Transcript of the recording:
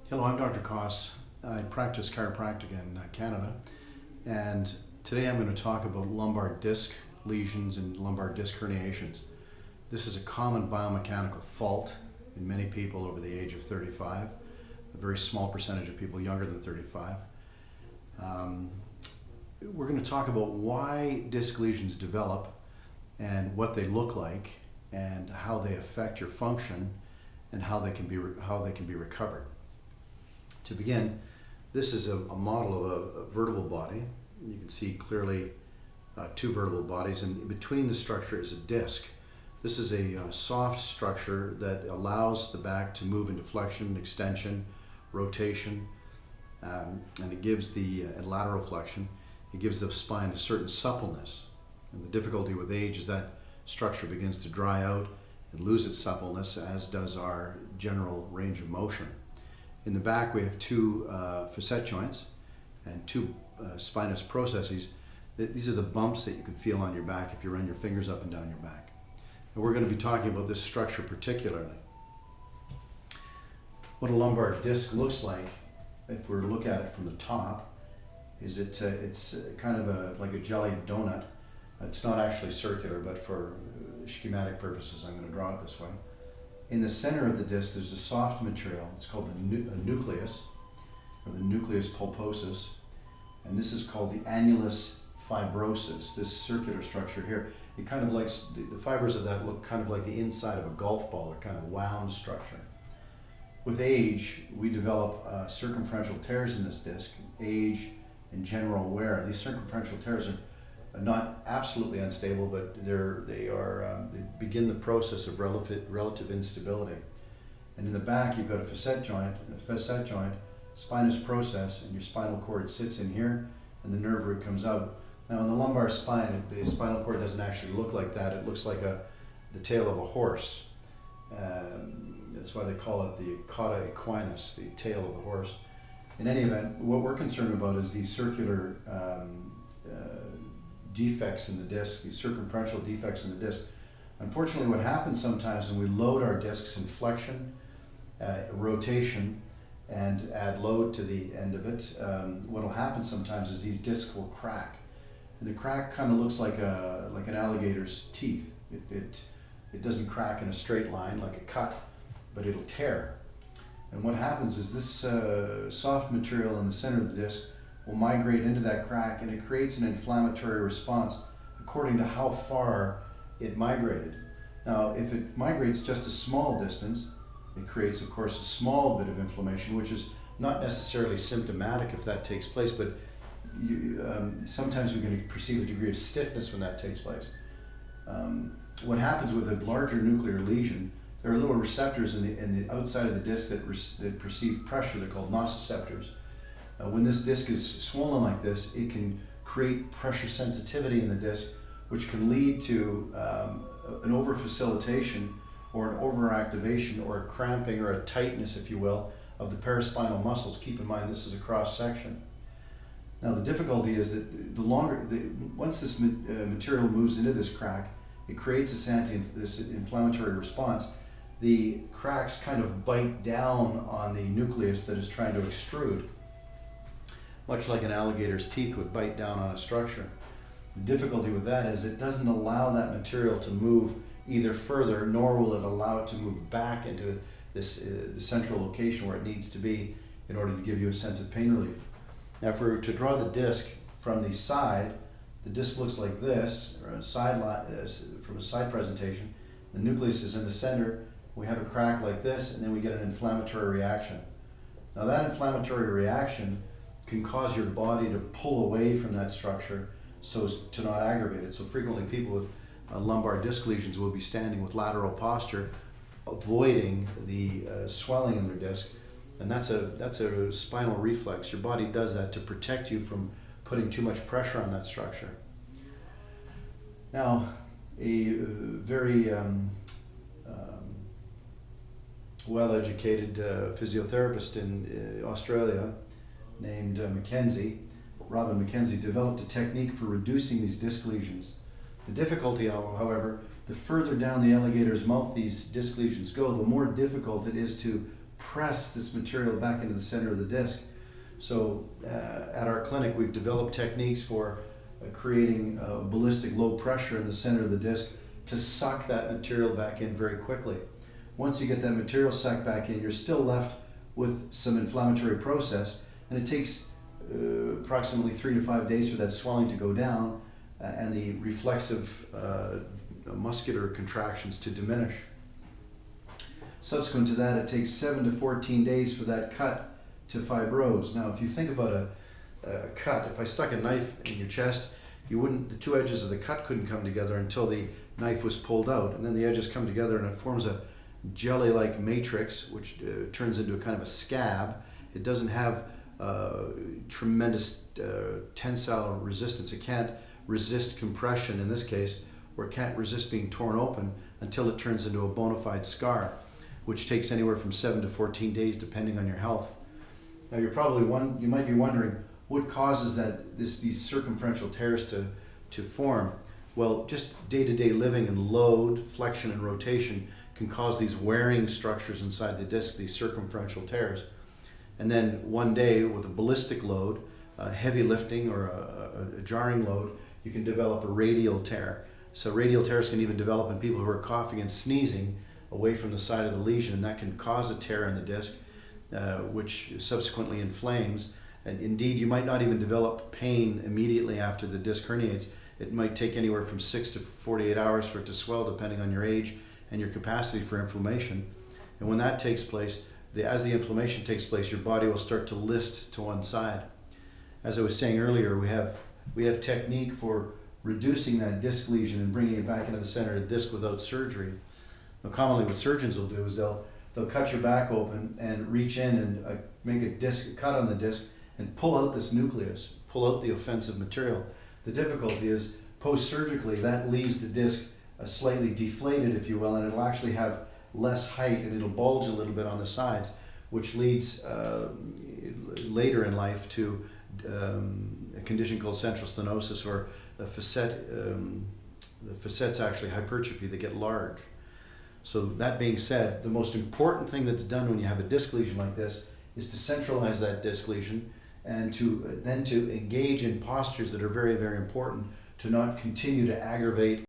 Hello, I'm Dr. Kos. I practice chiropractic in Canada, and today I'm going to talk about lumbar disc lesions and lumbar disc herniations. This is a common biomechanical fault in many people over the age of 35, a very small percentage of people younger than 35. We're going to talk about why disc lesions develop and what they look like and how they affect your function and how they can be recovered. To begin, this is a model of a vertebral body. You can see clearly two vertebral bodies, and between the structure is a disc. This is a soft structure that allows the back to move into flexion, extension, rotation, and it gives the lateral flexion. It gives the spine a certain suppleness. And the difficulty with age is that structure begins to dry out and lose its suppleness, as does our general range of motion. In the back, we have two facet joints and two spinous processes. These are the bumps that you can feel on your back if you run your fingers up and down your back. And we're going to be talking about this structure particularly. What a lumbar disc looks like, if we were to look at it from the top, is it's kind of like a jelly donut. It's not actually circular, but for schematic purposes, I'm going to draw it this way. In the center of the disc, there's a soft material. It's called the nucleus, or the nucleus pulposus, and this is called the annulus fibrosus. This circular structure here, it kind of likes the fibers of that look kind of like the inside of a golf ball, or kind of wound structure. With age, we develop circumferential tears in this disc. Age and general wear. These circumferential tears are not absolutely unstable, but they begin the process of relative instability. And in the back, you've got a facet joint, spinous process, and your spinal cord sits in here, and the nerve root comes out. Now, in the lumbar spine, the spinal cord doesn't actually look like that. It looks like the tail of a horse. That's why they call it the cauda equinus, the tail of the horse. In any event, what we're concerned about is these circular defects in the disc, these circumferential defects in the disc. Unfortunately, what happens sometimes when we load our discs in flexion, rotation, and add load to the end of it, what will happen sometimes is these discs will crack. And the crack kind of looks like an alligator's teeth. It doesn't crack in a straight line like a cut, but it'll tear. And what happens is this soft material in the center of the disc will migrate into that crack, and it creates an inflammatory response according to how far it migrated. Now, if it migrates just a small distance, it creates, of course, a small bit of inflammation, which is not necessarily symptomatic if that takes place, but sometimes we can perceive a degree of stiffness when that takes place. What happens with a larger nuclear lesion, there are little receptors in the outside of the disc that perceive pressure. They're called nociceptors. When this disc is swollen like this, it can create pressure sensitivity in the disc, which can lead to an over-facilitation or an over-activation or a cramping or a tightness, if you will, of the paraspinal muscles. Keep in mind this is a cross-section. Now the difficulty is that once this material moves into this crack, it creates this inflammatory response. The cracks kind of bite down on the nucleus that is trying to extrude, much like an alligator's teeth would bite down on a structure. The difficulty with that is it doesn't allow that material to move either further, nor will it allow it to move back into this the central location where it needs to be in order to give you a sense of pain relief. Now, if we were to draw the disc from the side, the disc looks like this, or from a side presentation. The nucleus is in the center. We have a crack like this, and then we get an inflammatory reaction. Now, that inflammatory reaction can cause your body to pull away from that structure so as to not aggravate it. So frequently people with lumbar disc lesions will be standing with lateral posture, avoiding the swelling in their disc, and that's a spinal reflex. Your body does that to protect you from putting too much pressure on that structure. Now, a very well-educated physiotherapist in Australia named Robin Mackenzie, developed a technique for reducing these disc lesions. The difficulty, however, the further down the alligator's mouth these disc lesions go, the more difficult it is to press this material back into the center of the disc. So at our clinic, we've developed techniques for creating ballistic low pressure in the center of the disc to suck that material back in very quickly. Once you get that material sucked back in, you're still left with some inflammatory process, and it takes approximately 3 to 5 days for that swelling to go down and the reflexive muscular contractions to diminish. Subsequent to that, it takes 7 to 14 days for that cut to fibrose. Now, if you think about a cut, if I stuck a knife in your chest, the two edges of the cut couldn't come together until the knife was pulled out, and then the edges come together and it forms a jelly-like matrix, which turns into a kind of a scab. It doesn't have tremendous tensile resistance. It can't resist compression in this case, or it can't resist being torn open until it turns into a bona fide scar, which takes anywhere from 7 to 14 days depending on your health. Now you might be wondering, what causes these circumferential tears to form? Well, just day-to-day living and load, flexion and rotation can cause these wearing structures inside the disc, these circumferential tears. And then one day with a ballistic load, heavy lifting or a jarring load, you can develop a radial tear. So radial tears can even develop in people who are coughing and sneezing away from the side of the lesion, and that can cause a tear in the disc, which subsequently inflames. And indeed, you might not even develop pain immediately after the disc herniates. It might take anywhere from 6 to 48 hours for it to swell, depending on your age and your capacity for inflammation. And when that takes place, as the inflammation takes place, your body will start to list to one side. As I was saying earlier, we have technique for reducing that disc lesion and bringing it back into the center of the disc without surgery. Now, commonly what surgeons will do is they'll cut your back open and reach in and make a cut on the disc and pull out this nucleus, pull out the offensive material. The difficulty is post-surgically that leaves the disc slightly deflated, if you will, and it'll actually have less height and it'll bulge a little bit on the sides, which leads later in life to a condition called central stenosis, or the facets actually hypertrophy, they get large. So that being said, the most important thing that's done when you have a disc lesion like this is to centralize that disc lesion and then to engage in postures that are very, very important to not continue to aggravate